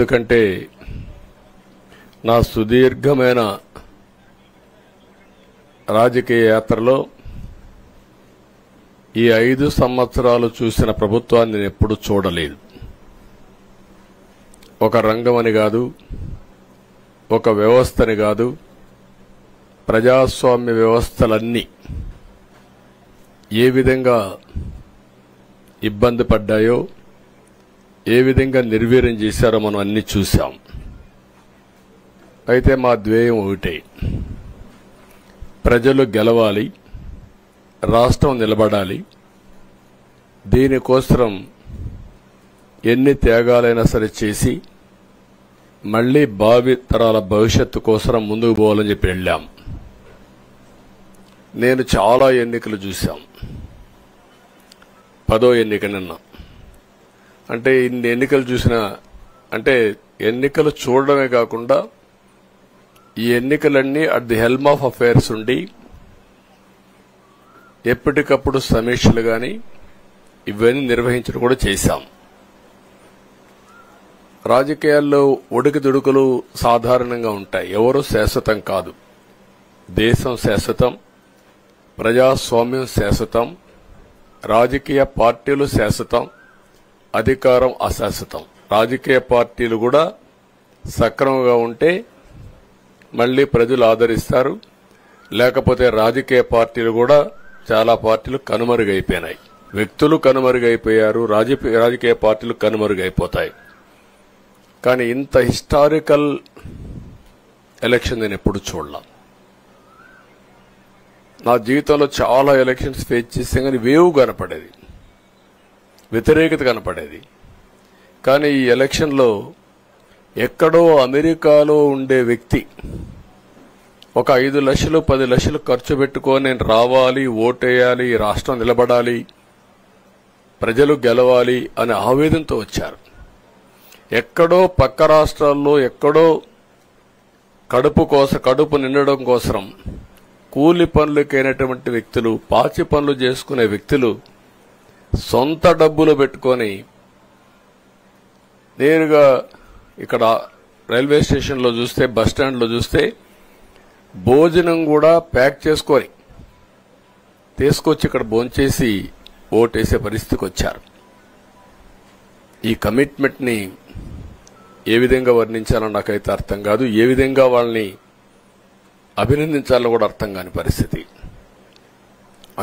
ఎందుకంటే నా సుదీర్ఘమైన రాజకీయ యాత్రలో ఈ 5 సంవత్సరాలు చూసిన ప్రభుత్వాన్ని నేను ఎప్పుడూ చూడలేదు. ఒక రంగమని కాదు, ఒక వ్యవస్థని కాదు, ప్రజాస్వామ్య వ్యవస్థలన్నీ ఏ విధంగా ఇబ్బంది పడ్డాయో, ఏ విధంగా నిర్వీర్యం చేశారో మనం అన్ని చూశాం. అయితే మా ధ్యేయం ఒకటే, ప్రజలు గెలవాలి, రాష్ట్రం నిలబడాలి. దీనికోసం ఎన్ని త్యాగాలైనా సరే చేసి మళ్లీ భావి తరాల భవిష్యత్తు కోసం ముందుకు పోవాలని చెప్పి వెళ్ళాం. నేను చాలా ఎన్నికలు చూశాం. 10వ ఎన్నిక నిన్న. అంటే ఇన్ని ఎన్నికలు చూసినా, అంటే ఎన్నికలు చూడడమే కాకుండా ఈ ఎన్నికలన్నీ at the helm of affairs ఉండి ఎప్పటికప్పుడు సమీక్షలు గాని ఇవన్నీ నిర్వహించడం కూడా చేశాం. రాజకీయాల్లో ఒడికిదుడుకులు సాధారణంగా ఉంటాయి. ఎవరు శాశ్వతం కాదు. దేశం శాశ్వతం, ప్రజాస్వామ్యం శాశ్వతం, రాజకీయ పార్టీలు శాశ్వతం, అధికారం అశాశ్వతం. రాజకీయ పార్టీలు కూడా సక్రమంగా ఉంటే మళ్లీ ప్రజలు ఆదరిస్తారు. లేకపోతే రాజకీయ పార్టీలు కూడా చాలా పార్టీలు కనుమరుగైపోయినాయి. వ్యక్తులు కనుమరుగైపోయారు, రాజకీయ పార్టీలు కనుమరుగైపోతాయి. కానీ ఇంత హిస్టారికల్ ఎలక్షన్ నేను ఎప్పుడు చూడలా. నా జీవితంలో చాలా ఎలక్షన్స్ ఫేస్ చేస్తే కానీ వేవ్ కనపడేది, వ్యతిరేకత కనపడేది. కానీ ఈ ఎలక్షన్లో ఎక్కడో అమెరికాలో ఉండే వ్యక్తి ఒక 5 లక్షలు 10 లక్షలు ఖర్చు పెట్టుకొని నేను రావాలి, ఓటేయాలి, రాష్ట్రం నిలబడాలి, ప్రజలు గెలవాలి అనే ఆవేదనతో వచ్చారు. ఎక్కడో పక్క రాష్ట్రాల్లో ఎక్కడో కడుపు నిండడం కోసం కూలి పనులకైనటువంటి వ్యక్తులు, పాచి పనులు చేసుకునే వ్యక్తులు సొంత డబ్బులు పెట్టుకొని నేరుగా ఇక్కడ రైల్వే స్టేషన్లో చూస్తే, బస్టాండ్లో చూస్తే భోజనం కూడా ప్యాక్ చేసుకొని తీసుకొచ్చి ఇక్కడ భోంచేసి ఓటేసే పరిస్థితికి వచ్చారు. ఈ కమిట్మెంట్ ని ఏ విధంగా వర్ణించాలో నాకైతే అర్థం కాదు. ఏ విధంగా వాళ్ళని అభినందించాలో కూడా అర్థం కాని పరిస్థితి.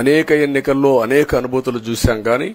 అనేక ఎన్నికల్లో అనేక అనుభూతులు చూశాం. కానీ